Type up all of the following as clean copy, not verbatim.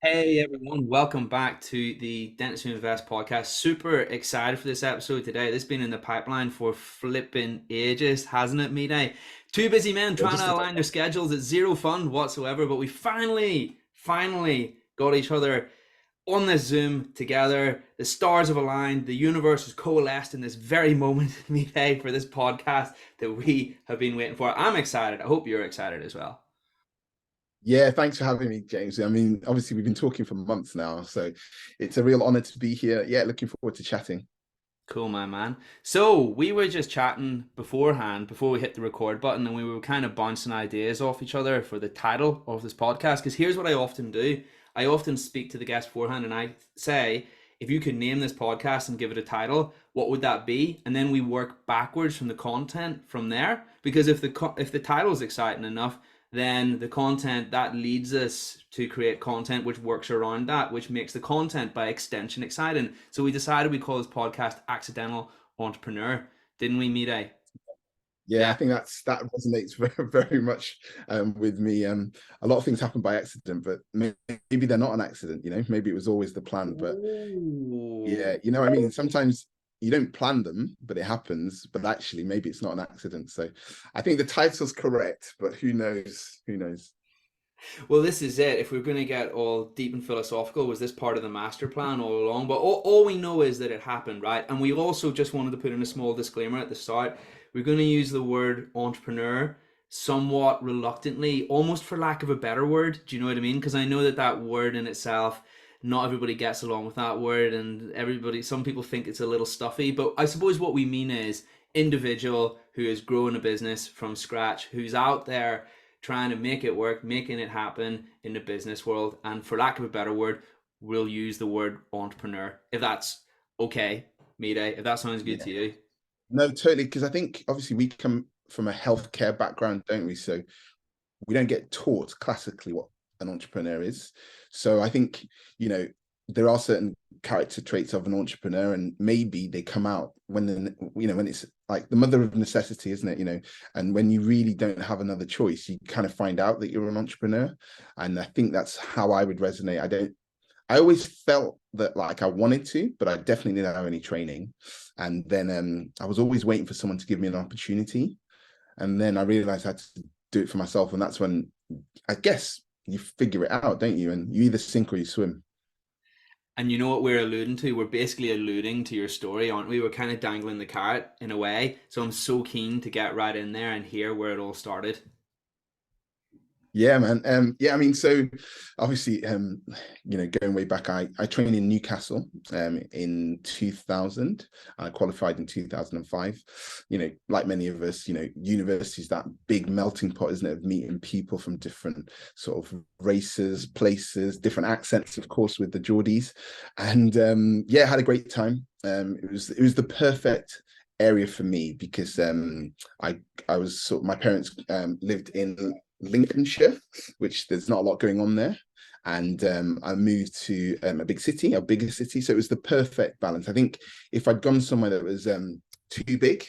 Hey everyone, welcome back to the Dentist Who Invest podcast. Super excited for this episode today. This has been in the pipeline for flipping ages, hasn't it, Mide? Two busy men Yeah, trying to align their schedules at zero fun whatsoever, but we finally got each other on this Zoom together. The stars have aligned, the universe has coalesced in this very moment, Mide, for this podcast that we have been waiting for. I'm excited. I hope you're excited as well. yeah, thanks for having me, James. I mean, obviously we've been talking for months now, so it's a real honor to be here. Yeah, looking forward to chatting. Cool, my man. So we were just chatting beforehand, before we hit the record button, and we were kind of bouncing ideas off each other for the title of this podcast. Because here's what I often do: I often speak to the guest beforehand, and I say, if you could name this podcast and give it a title, what would that be? And then we work backwards from the content from there. Because if the title is exciting enough, then the content that leads us to create content which works around that, which makes the content by extension exciting. So we decided we call this podcast Accidental Entrepreneur, didn't we, Mide? Yeah, I Yeah. think that resonates very much with me. A lot of things happen by accident, but maybe they're not an accident. Maybe it was always the plan. But Ooh. yeah, you know what I mean. Sometimes you don't plan them, but it happens. But actually, maybe it's not an accident. So I think the title's correct, but who knows? Who knows? Well, this is it. If we're going to get all deep and philosophical, was this part of the master plan all along? But all we know is that it happened, right? And we also just wanted to put in a small disclaimer at the start. We're going to use the word entrepreneur somewhat reluctantly, almost for lack of a better word. Do you know what I mean? Because I know that that word in itself, not everybody gets along with that word, and some people think it's a little stuffy. But I suppose what we mean is individual who is growing a business from scratch, who's out there trying to make it work, making it happen in the business world. And for lack of a better word, we'll use the word entrepreneur. If that's okay, Mide, if that sounds good Yeah, to you. no, totally. Because I think obviously we come from a healthcare background, don't we? So we don't get taught classically what an entrepreneur is. So I think, you know, there are certain character traits of an entrepreneur, and maybe they come out when it's like the mother of necessity, isn't it? And when you really don't have another choice, you kind of find out that you're an entrepreneur. And I think that's how I would resonate. I always felt that like I wanted to, but I definitely didn't have any training. And then I was always waiting for someone to give me an opportunity. And then I realized I had to do it for myself. And that's when I guess you figure it out, don't you? And you either sink or you swim. And you know what we're alluding to? We're basically alluding to your story, aren't we? We're kind of dangling the carrot in a way. So I'm so keen to get right in there and hear where it all started. Yeah, man. Yeah, I mean, so obviously, going way back, I trained in Newcastle in 2000. I qualified in 2005. Like many of us, university's that big melting pot, isn't it, of meeting people from different sort of races, places, different accents, of course, with the Geordies. And yeah, I had a great time. It was the perfect area for me because I was sort of, my parents lived in Lincolnshire, which there's not a lot going on there. And I moved to a bigger city. So it was the perfect balance. I think if I'd gone somewhere that was too big,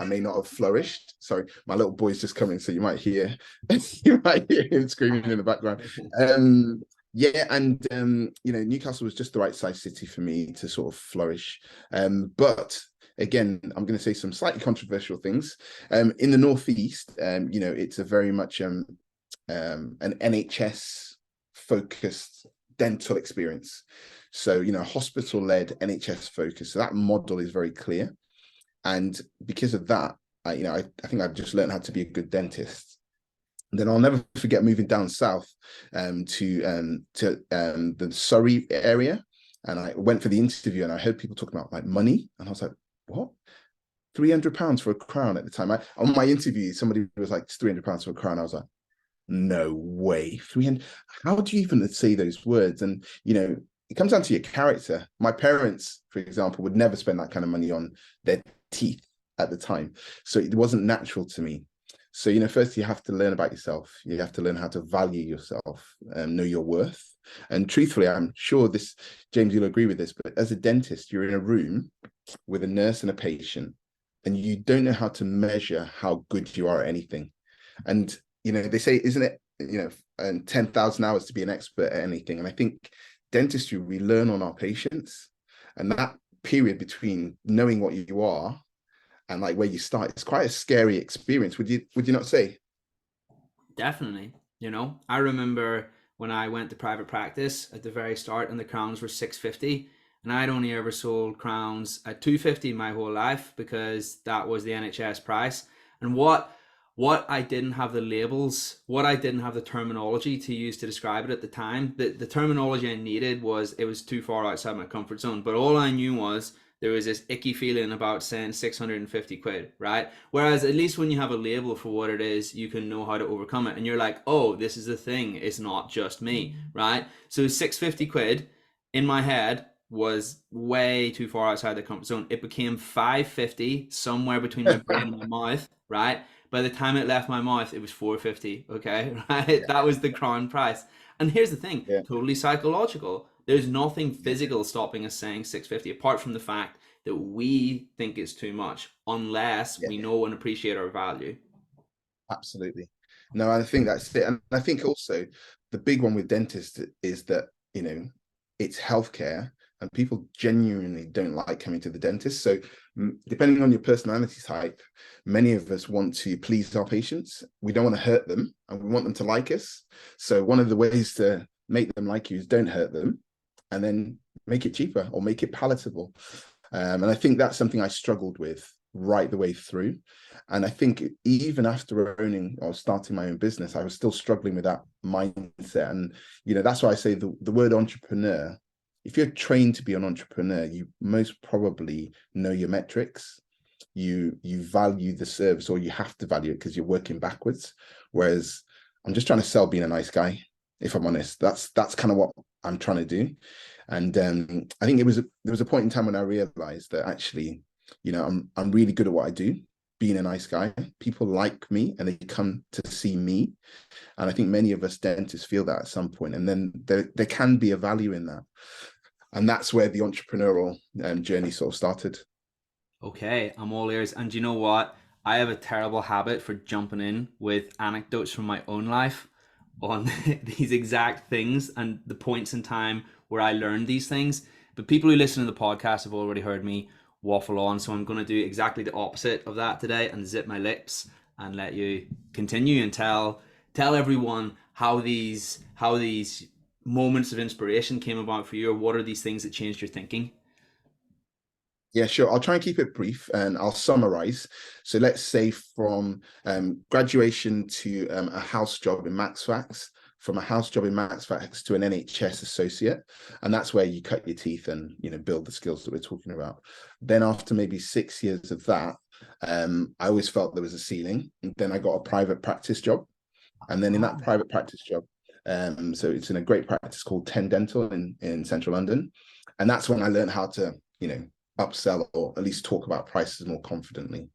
I may not have flourished. Sorry, my little boy's just coming, so you might hear him screaming in the background. Yeah, and Newcastle was just the right size city for me to sort of flourish. But again, I'm going to say some slightly controversial things. In the northeast, it's a very much an NHS focused dental experience. So hospital led NHS focus. So that model is very clear, and because of that, I think I've just learned how to be a good dentist. And then I'll never forget moving down south to the Surrey area, and I went for the interview, and I heard people talking about like money, and I was like, "What? £300 for a crown?" At the time, on my interview, somebody was like, "It's £300 for a crown." I was like, "No way, 300? How do you even say those words?" And it comes down to your character. My parents, for example, would never spend that kind of money on their teeth at the time, so it wasn't natural to me. So first you have to learn about yourself. You have to learn how to value yourself, know your worth. And truthfully, I'm sure this, James, you'll agree with this, but as a dentist, you're in a room with a nurse and a patient, and you don't know how to measure how good you are at anything. And they say, isn't it and 10,000 hours to be an expert at anything. And I think dentistry, we learn on our patients, and that period between knowing what you are and like where you start, it's quite a scary experience. Would you not say? Definitely. I remember when I went to private practice at the very start and the crowns were 650, and I'd only ever sold crowns at 250 my whole life because that was the NHS price. And what I didn't have the labels, what I didn't have the terminology to use to describe it at the time, the terminology I needed was it was too far outside my comfort zone. But all I knew was there was this icky feeling about saying 650 quid, right? Whereas at least when you have a label for what it is, you can know how to overcome it. And you're like, oh, this is the thing. It's not just me, right? So 650 quid in my head was way too far outside the comfort zone. It became 550 somewhere between my brain and my mouth, right? By the time it left my mouth, it was 450. Okay, right? That was the crown price. And here's the thing, Yeah, totally psychological. There's nothing yeah, physical stopping us saying 650 apart from the fact that we think it's too much unless yeah. we know and appreciate our value. Absolutely. No, I think that's it. And I think also the big one with dentists is that, it's healthcare, and people genuinely don't like coming to the dentist. So depending on your personality type, many of us want to please our patients. We don't want to hurt them, and we want them to like us. So one of the ways to make them like you is don't hurt them, and then make it cheaper or make it palatable. And I think that's something I struggled with right the way through. And I think even after owning or starting my own business, I was still struggling with that mindset. And, that's why I say the word entrepreneur, if you're trained to be an entrepreneur, you most probably know your metrics. You value the service, or you have to value it because you're working backwards. Whereas I'm just trying to sell being a nice guy, if I'm honest. That's kind of what I'm trying to do. And I think there was a point in time when I realized that actually, I'm really good at what I do, being a nice guy. People like me and they come to see me. And I think many of us dentists feel that at some point. And then there can be a value in that. And that's where the entrepreneurial journey sort of started. Okay, I'm all ears. And you know what? I have a terrible habit for jumping in with anecdotes from my own life on these exact things and the points in time where I learned these things. But people who listen to the podcast have already heard me waffle on, so I'm going to do exactly the opposite of that today and zip my lips and let you continue and tell everyone how these moments of inspiration came about for you, or what are these things that changed your thinking. Yeah, sure. I'll try and keep it brief and I'll summarize. So let's say from graduation to a house job in MaxFax, from a house job in MaxFax to an NHS associate. And that's where you cut your teeth and, build the skills that we're talking about. Then after maybe 6 years of that, I always felt there was a ceiling. And then I got a private practice job. And then in that private practice job, so it's in a great practice called 10 Dental in central London. And that's when I learned how to, upsell or at least talk about prices more confidently.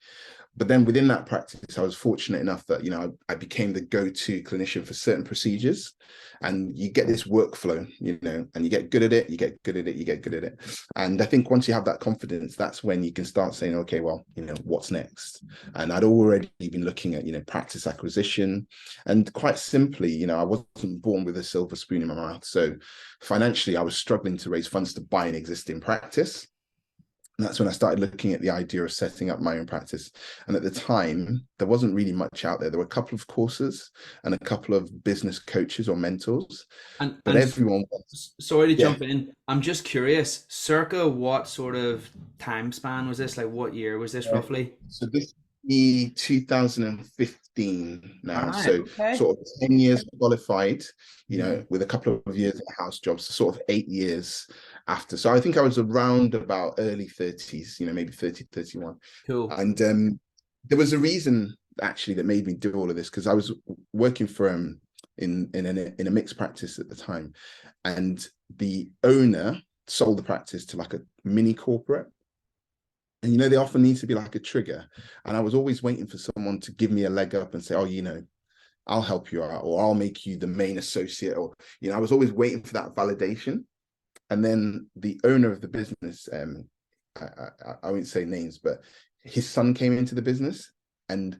But then within that practice, I was fortunate enough that, I became the go-to clinician for certain procedures. And you get this workflow, and you get good at it, you get good at it, you get good at it. And I think once you have that confidence, that's when you can start saying, okay, well, what's next? And I'd already been looking at, practice acquisition. And quite simply, I wasn't born with a silver spoon in my mouth. So financially, I was struggling to raise funds to buy an existing practice. And that's when I started looking at the idea of setting up my own practice. And at the time, there wasn't really much out there. There were a couple of courses and a couple of business coaches or mentors, And but everyone was, sorry to yeah. jump in. I'm just curious, circa what sort of time span was this? Like what year was this roughly? So this is 2015 All now. right, So okay. sort of 10 years qualified, Mhm. with a couple of years at house jobs, so sort of 8 years after. So I think I was around about early 30s, maybe 30, 31. Cool. And there was a reason actually that made me do all of this, because I was working for in a mixed practice at the time, and the owner sold the practice to like a mini corporate. And they often need to be like a trigger. And I was always waiting for someone to give me a leg up and say, oh, I'll help you out, or I'll make you the main associate, or I was always waiting for that validation. And then the owner of the business, I won't say names, but his son came into the business, and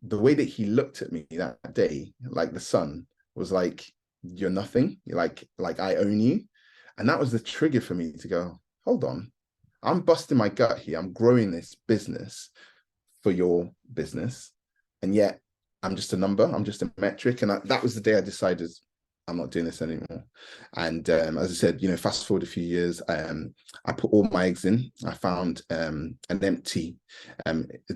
the way that he looked at me that day, like the son, was like, you're nothing. You're like I own you. And that was the trigger for me to go, hold on, I'm busting my gut here. I'm growing this business for your business. And yet I'm just a number, I'm just a metric. And that was the day I decided I'm not doing this anymore. And as I said, fast forward a few years, I put all my eggs in. I found an empty,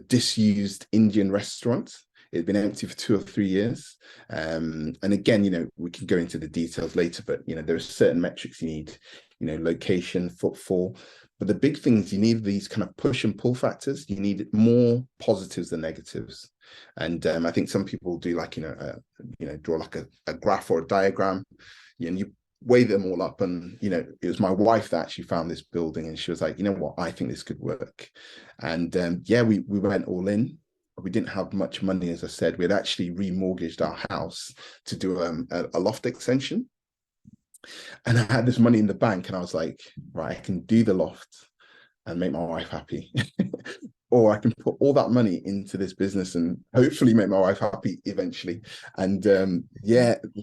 disused Indian restaurant. It had been empty for 2 or 3 years. And again, we can go into the details later, but, there are certain metrics you need, location, footfall. But the big things, you need these kind of push and pull factors. You need more positives than negatives. And I think some people do like, draw like a graph or a diagram, and you weigh them all up. And, it was my wife that actually found this building, and she was like, you know what, I think this could work. And we went all in. We didn't have much money, as I said. We had actually remortgaged our house to do a loft extension. And I had this money in the bank, and I was like, right, I can do the loft and make my wife happy. Or I can put all that money into this business and hopefully make my wife happy eventually. And the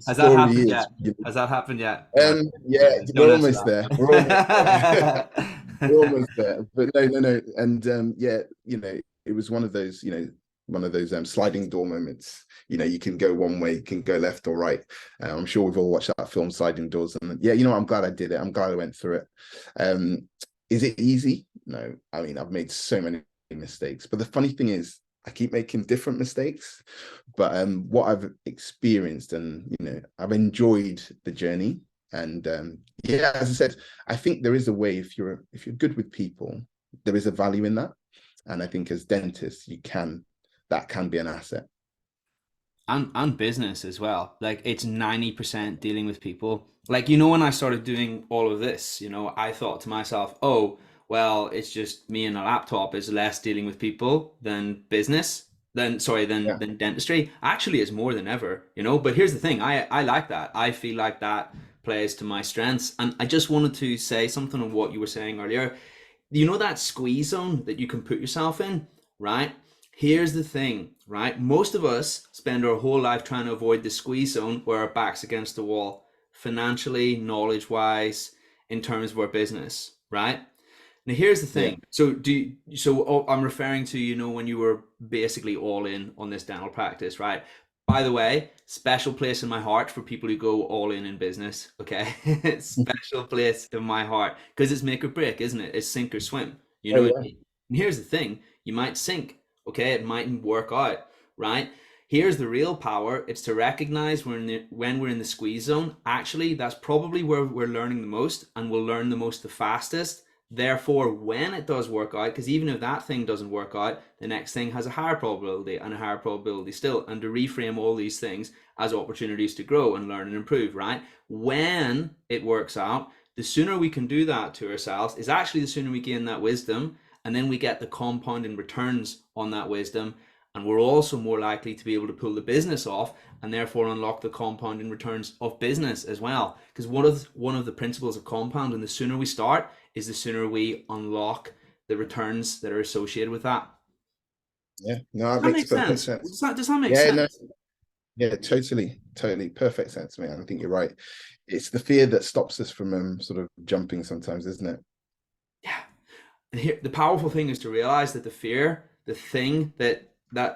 Has that story happened is, yet? Has that happened yet? No, yeah, don't we're answer almost there. We're almost there. We're that. almost there. But no. And it was one of those sliding door moments. You can go one way, you can go left or right. I'm sure we've all watched that film, Sliding Doors. And I'm glad I did it. I'm glad I went through it. Is it easy? No. I mean, I've made so many mistakes. But the funny thing is, I keep making different mistakes. But what I've experienced, and I've enjoyed the journey. And as I said, I think there is a way, if you're good with people, there is a value in that. And I think as dentists, that can be an asset. And business as well. Like it's 90% dealing with people. Like, when I started doing all of this, I thought to myself, oh, well, it's just me and a laptop is less dealing with people than business, Yeah. than dentistry. Actually, it's more than ever. But here's the thing, I like that. I feel like that plays to my strengths. And I just wanted to say something on what you were saying earlier. That squeeze zone that you can put yourself in, right? Here's the thing, right? Most of us spend our whole life trying to avoid the squeeze zone where our back's against the wall, financially, knowledge wise, in terms of our business, right? Now here's the Yeah. thing. I'm referring to, when you were basically all in on this dental practice, right? By the way, special place in my heart for people who go all in business, okay? Special place in my heart because it's make or break, isn't it? It's sink or swim. You Oh know what yeah. I mean? And here's the thing, you might sink, okay? It mightn't work out, right? Here's the real power. It's to recognize when we're in the squeeze zone. Actually, that's probably where we're learning the most and we'll learn the most the fastest. Therefore, when it does work out, because even if that thing doesn't work out, the next thing has a higher probability and a higher probability still. And to reframe all these things as opportunities to grow and learn and improve, right? When it works out, the sooner we can do that to ourselves is actually the sooner we gain that wisdom. And then we get the compounding returns on that wisdom. And we're also more likely to be able to pull the business off and therefore unlock the compounding returns of business as well. Because one of the principles of compounding, the sooner we start, is the sooner we unlock the returns that are associated with that. Yeah. No, Does that that makes make perfect sense? sense. Does that make Yeah, no, sense? yeah, totally perfect sense, man. I think you're right. It's the fear that stops us from sort of jumping sometimes, isn't it? Yeah. And here, the powerful thing is to realize that the fear, the thing that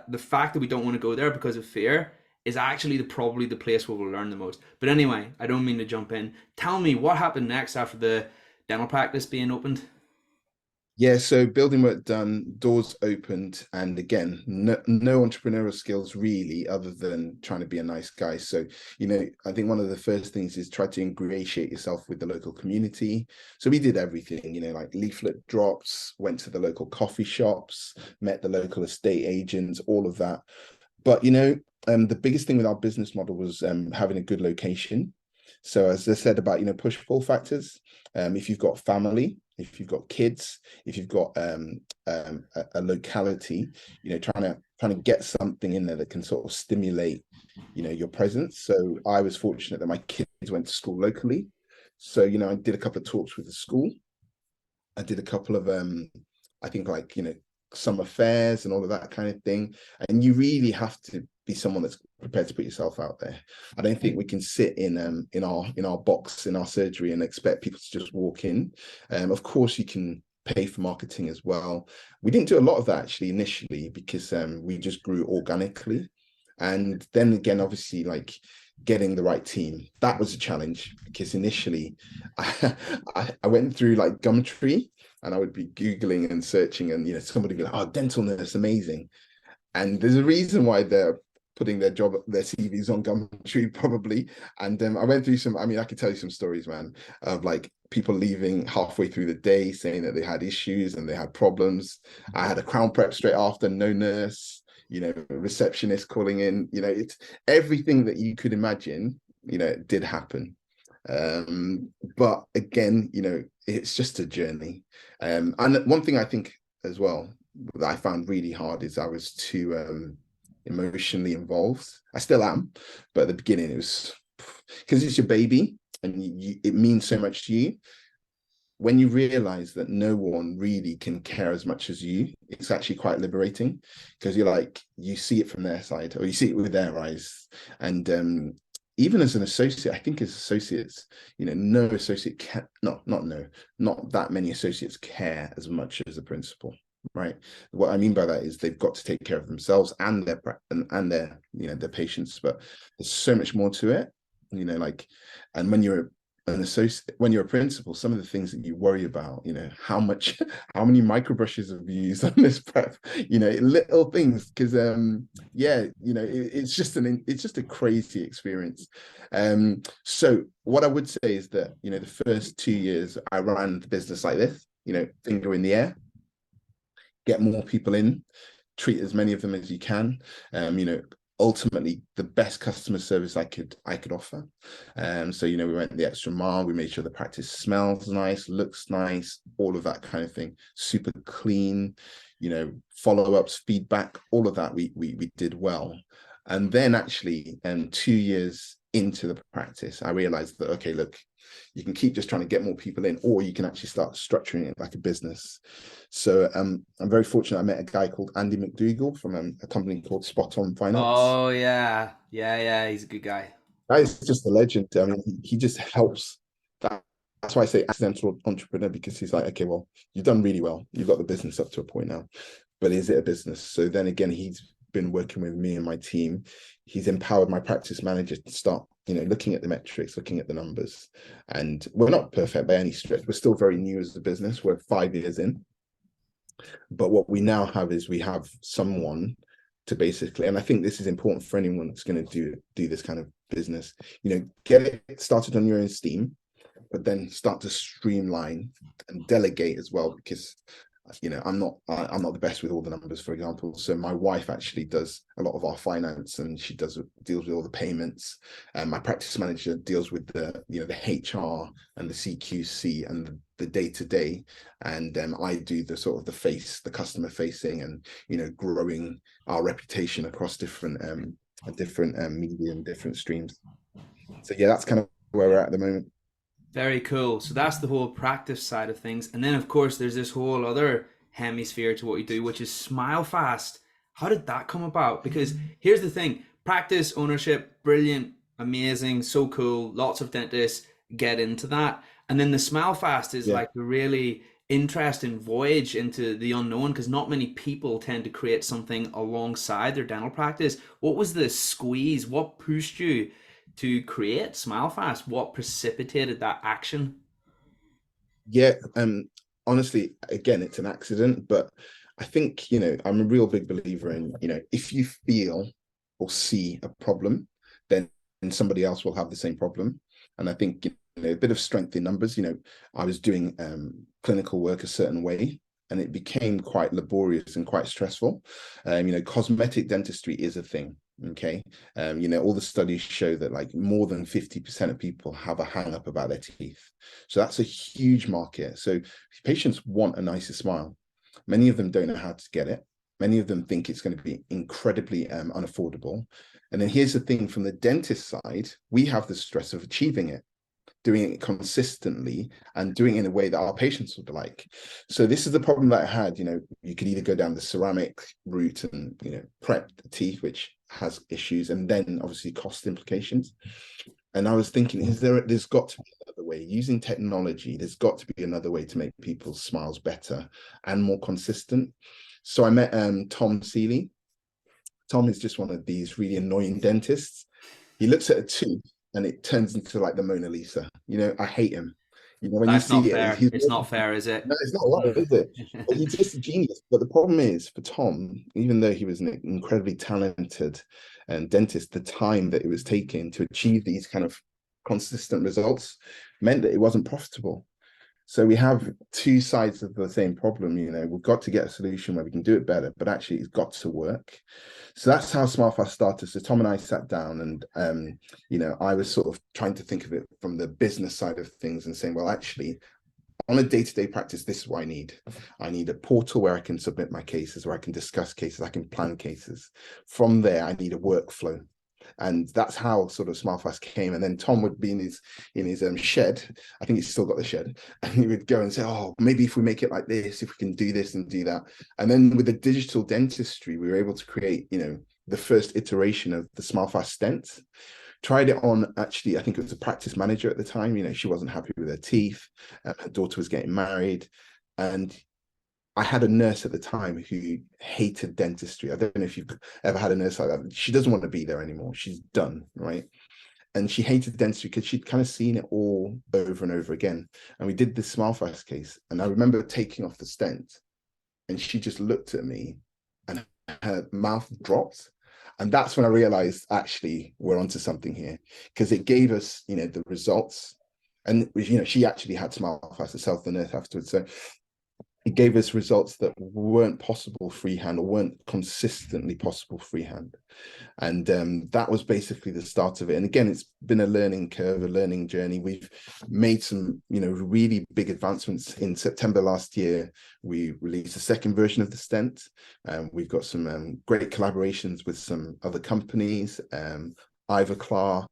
the fact that we don't want to go there because of fear is actually probably the place where we'll learn the most. But anyway, I don't mean to jump in. Tell me what happened next after the dental practice being opened. Yeah, so building work done, doors opened, and again, no entrepreneurial skills really, other than trying to be a nice guy. So, I think one of the first things is try to ingratiate yourself with the local community. So we did everything, like leaflet drops, went to the local coffee shops, met the local estate agents, all of that. But the biggest thing with our business model was having a good location. So as I said about push pull factors, if you've got family, if you've got kids, if you've got a locality, trying to get something in there that can sort of stimulate your presence. So I was fortunate that my kids went to school locally. So I did a couple of talks with the school. I did a couple of I think like summer fairs and all of that kind of thing. And you really have to be someone that's prepared to put yourself out there. I don't think we can sit in our box in our surgery and expect people to just walk in. Of course, you can pay for marketing as well. We didn't do a lot of that actually initially because we just grew organically. And then again, obviously, like getting the right team, that was a challenge because initially I went through like Gumtree and I would be Googling and searching and, somebody would be like, oh, dental nurse, amazing. And there's a reason why they're putting their CVs on Gumtree probably. And I went through some, I mean, I could tell you some stories, man, of like people leaving halfway through the day saying that they had issues and they had problems. I had a crown prep straight after, no nurse, receptionist calling in, it's everything that you could imagine, it did happen. But again, it's just a journey. And one thing I think as well that I found really hard is I was too emotionally involved. I still am, but at the beginning it was because it's your baby and it means so much to you. When you realize that no one really can care as much as you, it's actually quite liberating because you're like, you see it from their side or you see it with their eyes. And even as an associate, I think as associates, no associate can, not that many associates care as much as a principal, right? What I mean by that is they've got to take care of themselves and their their patients, but there's so much more to it, and when you're an associate, when you're a principal, some of the things that you worry about, how many micro brushes have you used on this prep, little things, because it's just a crazy experience. So what I would say is that the first 2 years I ran the business like this, finger in the air, get more people in, treat as many of them as you can. Ultimately the best customer service I could offer. So we went the extra mile. We made sure the practice smells nice, looks nice, all of that kind of thing. Super clean, follow-ups, feedback, all of that we did well. And then actually 2 years into the practice, I realized that, okay, look, you can keep just trying to get more people in, or you can actually start structuring it like a business. So I'm very fortunate. I met a guy called Andy McDougall from a company called Spot On Finance. Oh yeah, he's a good guy. That is just a legend. I mean, he just helps. That's why I say accidental entrepreneur, because he's like, okay, well, you've done really well. You've got the business up to a point now, but is it a business? So then again, he's been working with me and my team. He's empowered my practice manager to start, looking at the metrics, looking at the numbers. And we're not perfect by any stretch. We're still very new as a business. We're 5 years in. But what we now have is we have someone to basically, and I think this is important for anyone that's going to do this kind of business, get it started on your own steam, but then start to streamline and delegate as well, because I'm not the best with all the numbers, for example. So my wife actually does a lot of our finance, and she deals with all the payments. And my practice manager deals with the HR and the CQC and the day-to-day. And I do the sort of the customer facing, and growing our reputation across different media and different streams. So yeah, that's kind of where we're at the moment. Very cool. So that's the whole practice side of things. And then, of course, there's this whole other hemisphere to what you do, which is Smile Fast. How did that come about? Because here's the thing, practice ownership, brilliant, amazing, so cool. Lots of dentists get into that. And then the Smile Fast is Yeah. like a really interesting voyage into the unknown because not many people tend to create something alongside their dental practice. What was the squeeze? What pushed you to create Smile Fast? What precipitated that action? Yeah, honestly, again, it's an accident, but I think, I'm a real big believer in, if you feel or see a problem, then somebody else will have the same problem. And I think, a bit of strength in numbers. I was doing clinical work a certain way, and it became quite laborious and quite stressful. Cosmetic dentistry is a thing. Okay. All the studies show that like more than 50% of people have a hang up about their teeth. So that's a huge market. So patients want a nicer smile. Many of them don't know how to get it. Many of them think it's going to be incredibly unaffordable. And then here's the thing, from the dentist side, we have the stress of achieving it. doing it consistently, and doing it in a way that our patients would like. So this is the problem that I had. You could either go down the ceramic route and prep the teeth, which has issues, and then obviously cost implications. And I was thinking, there's got to be another way using technology. There's got to be another way to make people's smiles better and more consistent. So I met Tom Seeley. Tom is just one of these really annoying dentists. He looks at a tooth and it turns into like the Mona Lisa. I hate him. When you That's not see it, fair. It's not fair, is it? no, it's not right, is it? But he's just a genius. But the problem is for Tom, even though he was an incredibly talented dentist, the time that it was taking to achieve these kind of consistent results meant that it wasn't profitable. So we have two sides of the same problem. We've got to get a solution where we can do it better, but actually it's got to work. So that's how SmileFast started. So Tom and I sat down and, I was sort of trying to think of it from the business side of things and saying, well, actually, on a day-to-day practice, this is what I need. I need a portal where I can submit my cases, where I can discuss cases, I can plan cases. From there, I need a workflow. And that's how sort of SmileFast came. And then Tom would be in his shed. I think he's still got the shed. And he would go and say, oh, maybe if we make it like this, if we can do this and do that. And then with the digital dentistry, we were able to create, the first iteration of the SmileFast stent. Tried it on, actually, I think it was a practice manager at the time. She wasn't happy with her teeth. Her daughter was getting married. And I had a nurse at the time who hated dentistry. I don't know if you've ever had a nurse like that. She doesn't want to be there anymore. She's done, right? And she hated dentistry because she'd kind of seen it all over and over again. And we did this SmileFast case. And I remember taking off the stent and she just looked at me and her mouth dropped. And that's when I realized, actually, we're onto something here, because it gave us, the results. And, she actually had SmileFast herself, the nurse, afterwards. So it gave us results that weren't possible freehand, or weren't consistently possible freehand. And that was basically the start of it. And again, it's been a learning curve, a learning journey. We've made some, really big advancements. In September last year, we released a second version of the stent. We've got some great collaborations with some other companies, Ivoclar,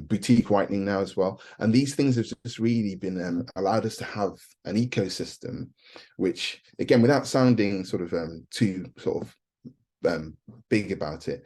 boutique whitening now as well. And these things have just really been allowed us to have an ecosystem, which, again, without sounding sort of too sort of big about it,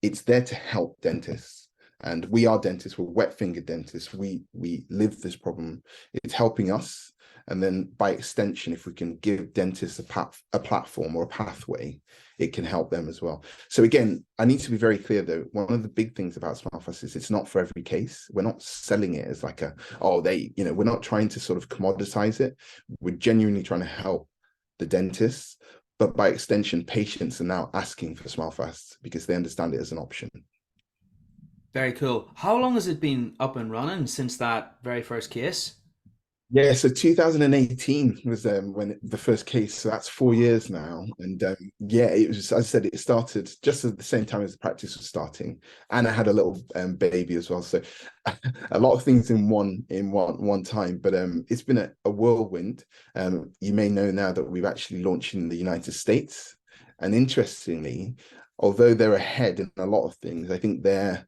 it's there to help dentists. And we are dentists, we're wet finger dentists. We live this problem. It's helping us. And then by extension, if we can give dentists a platform or a pathway, it can help them as well. So again, I need to be very clear though, one of the big things about SmileFast is it's not for every case. We're not selling it as like we're not trying to sort of commoditize it. We're genuinely trying to help the dentists, but by extension, patients are now asking for SmileFast because they understand it as an option. Very cool. How long has it been up and running since that very first case? Yeah, so 2018 was when the first case, so that's 4 years now. And yeah, it was, as I said, it started just at the same time as the practice was starting. And I had a little baby as well. So a lot of things in one time, but it's been a whirlwind. You may know now that we've actually launched in the United States. And interestingly, although they're ahead in a lot of things, I think their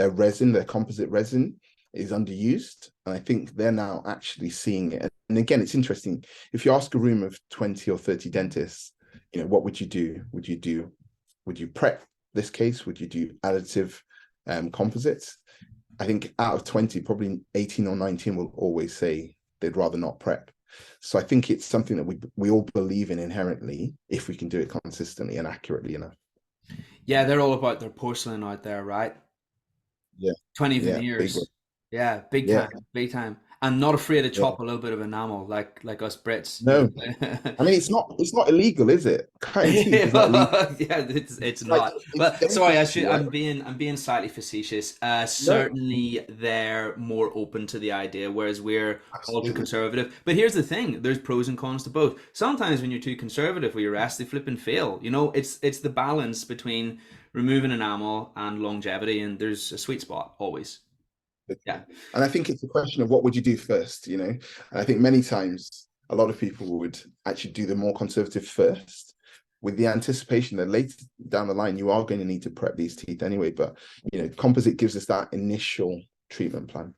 resin, their composite resin, is underused. And I think they're now actually seeing it. And again, it's interesting. If you ask a room of 20 or 30 dentists, what would you do? Would you prep this case? Would you do additive composites? I think out of 20, probably 18 or 19 will always say they'd rather not prep. So I think it's something that we all believe in inherently, if we can do it consistently and accurately enough. Yeah, they're all about their porcelain out there, right? Yeah. 20 Yeah. Big one. veneers. Yeah, big Yeah. time, big time. And not afraid to Yeah. chop a little bit of enamel like us Brits, No, I mean, it's not illegal, is it? Cutting teeth is not illegal. Yeah, it's Like, not. it's But sorry, dentistry, right? I'm being slightly facetious. No, Certainly they're more open to the idea, whereas we're ultra absolutely. conservative. But here's the thing: there's pros and cons to both. Sometimes when you're too conservative with your rest, they flip and fail. It's the balance between removing enamel and longevity, and there's a sweet spot always. Yeah. And I think it's a question of what would you do first, And I think many times a lot of people would actually do the more conservative first, with the anticipation that later down the line you are going to need to prep these teeth anyway. But composite gives us that initial treatment plan.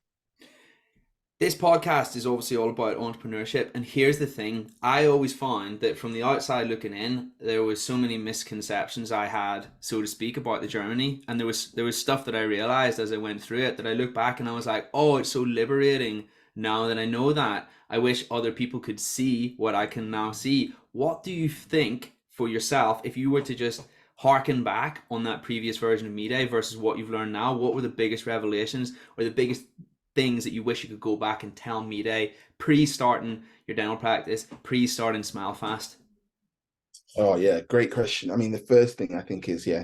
This podcast is obviously all about entrepreneurship, and here's the thing. I always found that from the outside looking in, there was so many misconceptions I had, so to speak, about the journey, and there was stuff that I realized as I went through it that I look back and I was like, oh, it's so liberating now that I know that. I wish other people could see what I can now see. What do you think for yourself if you were to just harken back on that previous version of Me Day versus what you've learned now? What were the biggest revelations or the biggest things that you wish you could go back and tell me day pre-starting your dental practice, pre-starting Smile Fast? Oh yeah, great question. I mean, the first thing I think is, yeah,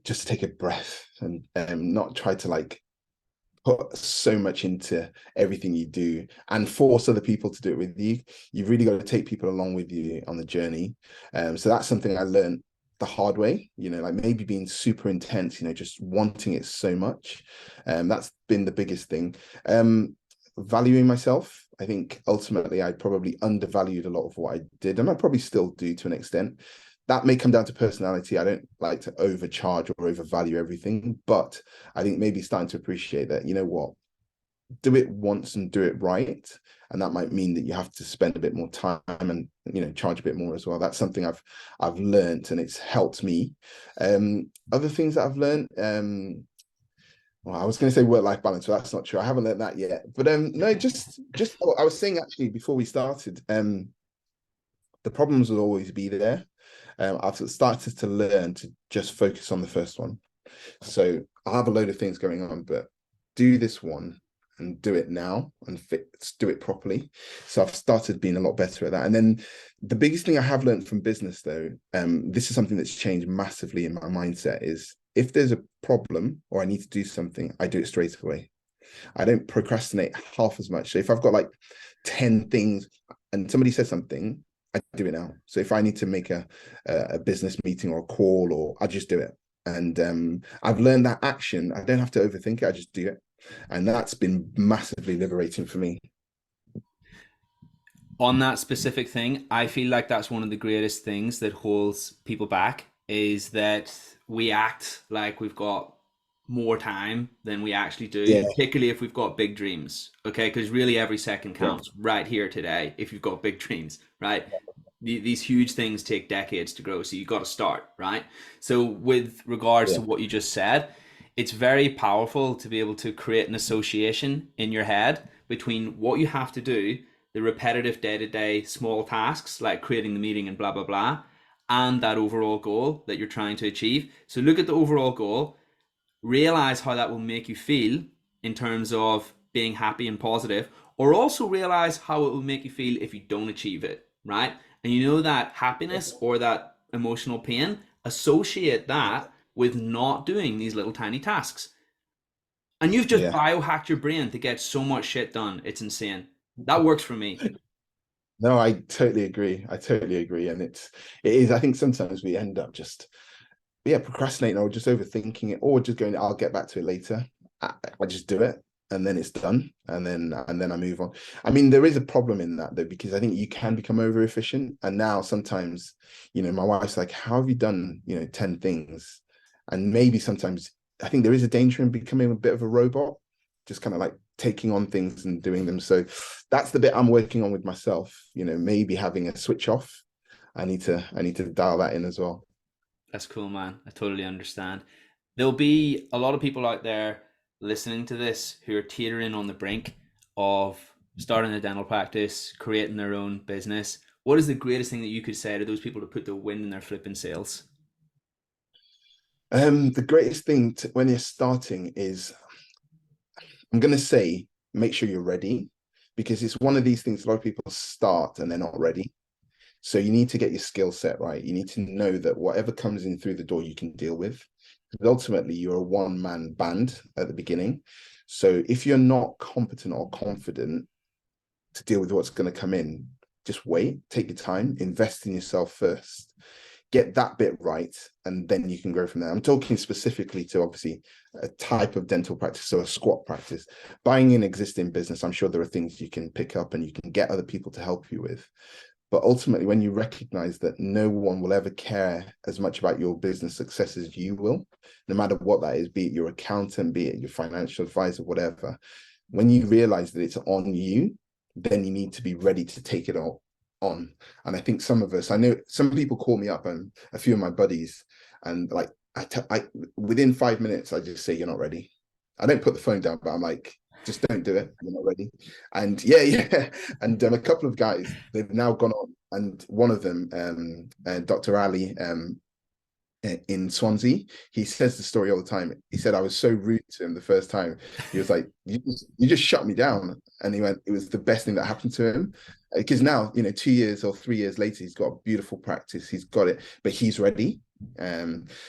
just to take a breath and not try to like put so much into everything you do and force other people to do it with you. You've really got to take people along with you on the journey. So that's something I learned the hard way, like maybe being super intense, just wanting it so much. That's been the biggest thing. Valuing myself. I think ultimately I probably undervalued a lot of what I did, and I probably still do to an extent. That may come down to personality. I don't like to overcharge or overvalue everything, but I think maybe starting to appreciate that, what, do it once and do it right. And that might mean that you have to spend a bit more time and, charge a bit more as well. That's something I've learned, and it's helped me. Other things that I've learned, well, I was going to say work-life balance, but that's not true. I haven't learned that yet. But no, just I was saying actually before we started, the problems will always be there. I've started to learn to just focus on the first one. So I'll have a load of things going on, but do this one and do it now and do it properly. So I've started being a lot better at that. And then the biggest thing I have learned from business, though, this is something that's changed massively in my mindset, is if there's a problem or I need to do something, I do it straight away. I don't procrastinate half as much. So if I've got like 10 things and somebody says something, I do it now. So if I need to make a business meeting or a call, or I just do it. And I've learned that action, I don't have to overthink it, I just do it. And that's been massively liberating for me. On that specific thing, I feel like that's one of the greatest things that holds people back is that we act like we've got more time than we actually do, Yeah, particularly if we've got big dreams. Okay, because really every second yeah, counts right here today if you've got big dreams, right? These huge things take decades to grow, so you got to start, right? So with regards yeah, to what you just said, it's very powerful to be able to create an association in your head between what you have to do, the repetitive day-to-day small tasks like creating the meeting and blah blah blah, and that overall goal that you're trying to achieve. So look at the overall goal, realize how that will make you feel in terms of being happy and positive, or also realize how it will make you feel if you don't achieve it, right? And you know that happiness or that emotional pain, associate that with not doing these little tiny tasks. And you've just yeah. biohacked your brain to get so much shit done. It's insane. That works for me. No, I totally agree. I totally agree. And it is, I think sometimes we end up just, yeah, procrastinating or just overthinking it, or just going, I'll get back to it later. I just do it and then it's done. And then I move on. I mean, there is a problem in that though, because I think you can become over efficient. And now sometimes, my wife's like, how have you done, 10 things? And maybe sometimes I think there is a danger in becoming a bit of a robot, just kind of like taking on things and doing them. So that's the bit I'm working on with myself, maybe having a switch off. I need to dial that in as well. That's cool, man. I totally understand. There'll be a lot of people out there listening to this who are teetering on the brink of starting a dental practice, creating their own business. What is the greatest thing that you could say to those people to put the wind in their flipping sails? The greatest thing when you're starting is, I'm going to say, make sure you're ready, because it's one of these things a lot of people start and they're not ready. So you need to get your skill set right. You need to know that whatever comes in through the door, you can deal with. Because ultimately, you're a one-man band at the beginning. So if you're not competent or confident to deal with what's going to come in, just wait, take your time, invest in yourself first, get that bit right, and then you can go from there. I'm talking specifically to obviously a type of dental practice, so a squat practice. Buying an existing business, I'm sure there are things you can pick up and you can get other people to help you with. But ultimately, when you recognize that no one will ever care as much about your business success as you will, no matter what that is, be it your accountant, be it your financial advisor, whatever, when you realize that it's on you, then you need to be ready to take it all on. And I think some of us, I know some people call me up, and a few of my buddies, and like I within 5 minutes, I just say, you're not ready. I don't put the phone down, but I'm like, just don't do it. You're not ready. And yeah, yeah. And a couple of guys, they've now gone on, and one of them, Dr. Ali, in Swansea, he says the story all the time. He said, I was so rude to him the first time. He was like, you just shut me down. And he went, it was the best thing that happened to him. Because now, 2 years or 3 years later, he's got a beautiful practice. He's got it, but he's ready.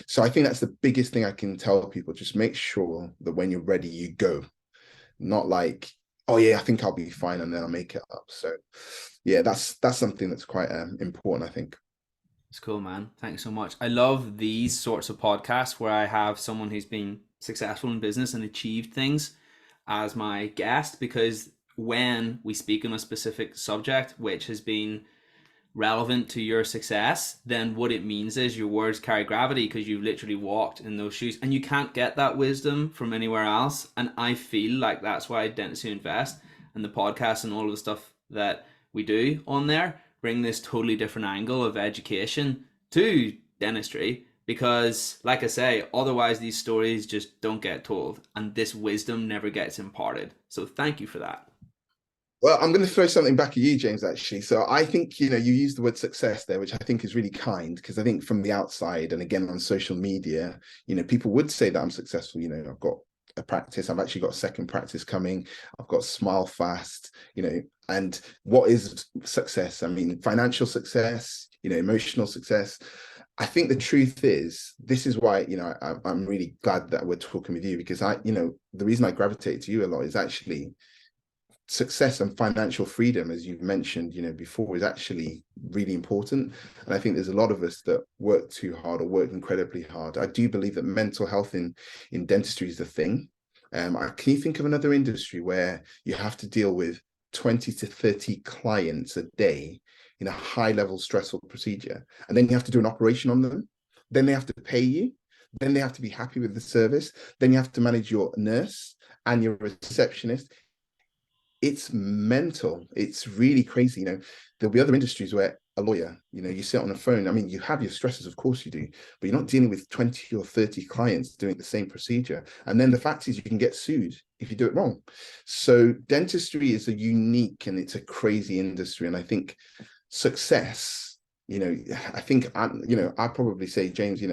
So I think that's the biggest thing I can tell people. Just make sure that when you're ready, you go. Not like, oh yeah, I think I'll be fine, and then I'll make it up. So yeah, that's something that's quite important, I think. It's cool, man. Thanks so much. I love these sorts of podcasts where I have someone who's been successful in business and achieved things as my guest, because when we speak on a specific subject which has been relevant to your success, then what it means is your words carry gravity because you've literally walked in those shoes, and you can't get that wisdom from anywhere else. And I feel like that's why Dentistry Invest and the podcast and all of the stuff that we do on there bring this totally different angle of education to dentistry, because like I say, otherwise these stories just don't get told and this wisdom never gets imparted. So thank you for that. Well, I'm going to throw something back at you, James, actually. So I think, you used the word success there, which I think is really kind, because I think from the outside, and again on social media, people would say that I'm successful. I've got a practice. I've actually got a second practice coming. I've got Smile Fast, and what is success? I mean, financial success, emotional success. I think the truth is, this is why, I'm really glad that we're talking with you, because the reason I gravitate to you a lot is actually success and financial freedom, as you've mentioned, before, is actually really important. And I think there's a lot of us that work too hard or work incredibly hard. I do believe that mental health in dentistry is the thing. Can you think of another industry where you have to deal with 20 to 30 clients a day in a high level stressful procedure, and then you have to do an operation on them, then they have to pay you, then they have to be happy with the service, then you have to manage your nurse and your receptionist? It's mental. It's really crazy. There'll be other industries where a lawyer, you sit on a phone. I mean, you have your stresses, of course you do, but you're not dealing with 20 or 30 clients doing the same procedure. And then the fact is, you can get sued if you do it wrong. So dentistry is a unique, and it's a crazy industry. And I think success, I think I'd probably say, James,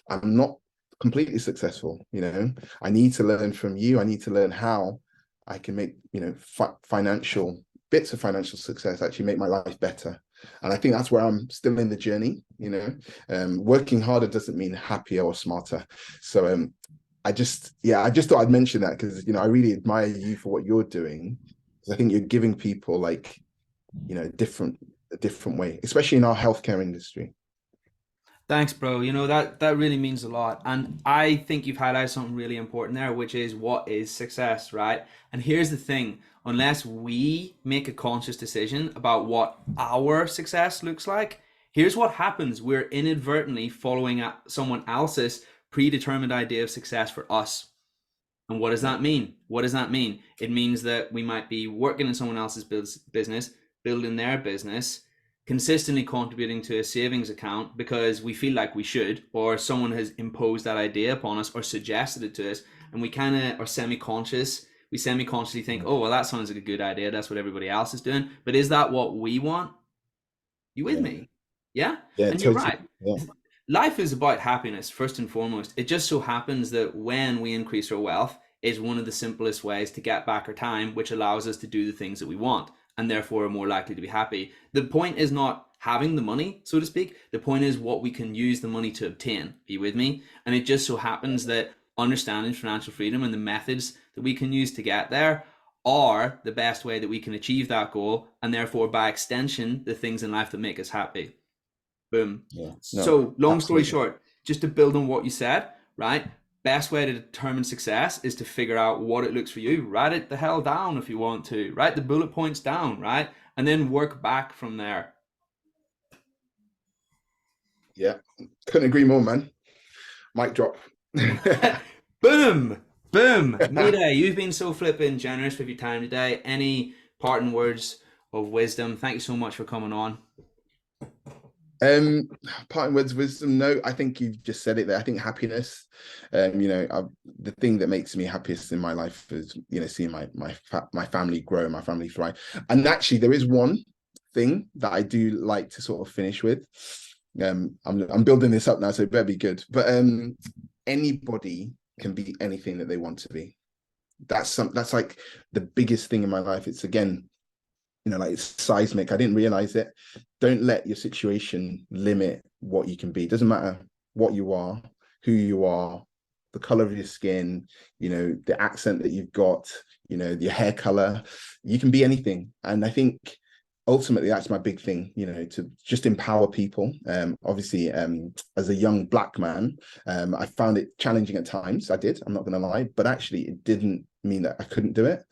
I'm not completely successful. I need to learn from you. I need to learn how I can make, financial bits of financial success actually make my life better. And I think that's where I'm still in the journey. Working harder doesn't mean happier or smarter. So I just thought I'd mention that, because I really admire you for what you're doing, because I think you're giving people, like, a different way, especially in our healthcare industry. Thanks, bro. That really means a lot. And I think you've highlighted something really important there, which is what is success, right? And here's the thing, unless we make a conscious decision about what our success looks like, here's what happens. We're inadvertently following someone else's predetermined idea of success for us. And what does Yeah, that mean? What does that mean? It means that we might be working in someone else's business, building their business, consistently contributing to a savings account because we feel like we should, or someone has imposed that idea upon us or suggested it to us, and we kind of are semi-conscious. We semi-consciously think, oh, well, that sounds like a good idea. That's what everybody else is doing. But is that what we want? You with yeah, me? Yeah? yeah, And you're totally. right. Yeah, Life is about happiness, first and foremost. It just so happens that when we increase our wealth is one of the simplest ways to get back our time, which allows us to do the things that we want and therefore are more likely to be happy. The point is not having the money, so to speak. The point is what we can use the money to obtain. Are you with me? And it just so happens that understanding financial freedom and the methods that we can use to get there are the best way that we can achieve that goal, and therefore, by extension, the things in life that make us happy. Boom. yeah, no, So, long story absolutely. short, just to build on what you said, right? Best way to determine success is to figure out what it looks for you. Write it the hell down if you want to. Write the bullet points down, right? And then work back from there. Yeah, couldn't agree more, man. Mic drop. Boom. Boom! Mita, you've been so flipping generous with your time today. Any parting words of wisdom? Thank you so much for coming on. Um, Parting words of wisdom. No, I think you've just said it there. I think happiness. The thing that makes me happiest in my life is seeing my family grow, my family thrive. And actually, there is one thing that I do like to sort of finish with. I'm building this up now, so it better be good. But anybody can be anything that they want to be. That's like the biggest thing in my life. It's again, like it's seismic. I didn't realize it. Don't let your situation limit what you can be. It doesn't matter what you are, who you are, the color of your skin, the accent that you've got, your hair color. You can be anything. And I think ultimately that's my big thing, to just empower people. Obviously, as a young Black man, I found it challenging at times. I'm not going to lie, but actually it didn't mean that I couldn't do it.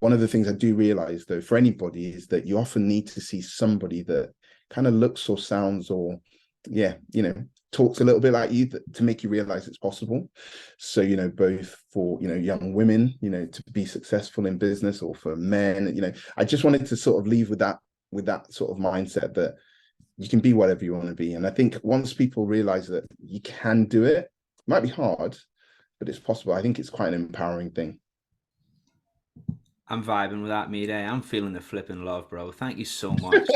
One of the things I do realize, though, for anybody is that you often need to see somebody that kind of looks or sounds or, talks a little bit like you to make you realize it's possible. So, both for, young women, to be successful in business, or for men, I just wanted to sort of leave with that sort of mindset that you can be whatever you want to be. And I think once people realize that you can do it, it might be hard, but it's possible. I think it's quite an empowering thing. I'm vibing with that, mate. I'm feeling the flipping love, bro. Thank you so much.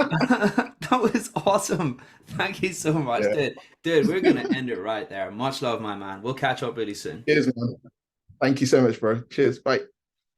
That was awesome. Thank you so much, Yeah. dude. We're gonna end it right there. Much love, my man. We'll catch up really soon. Cheers, man. Thank you so much, bro. Cheers. Bye.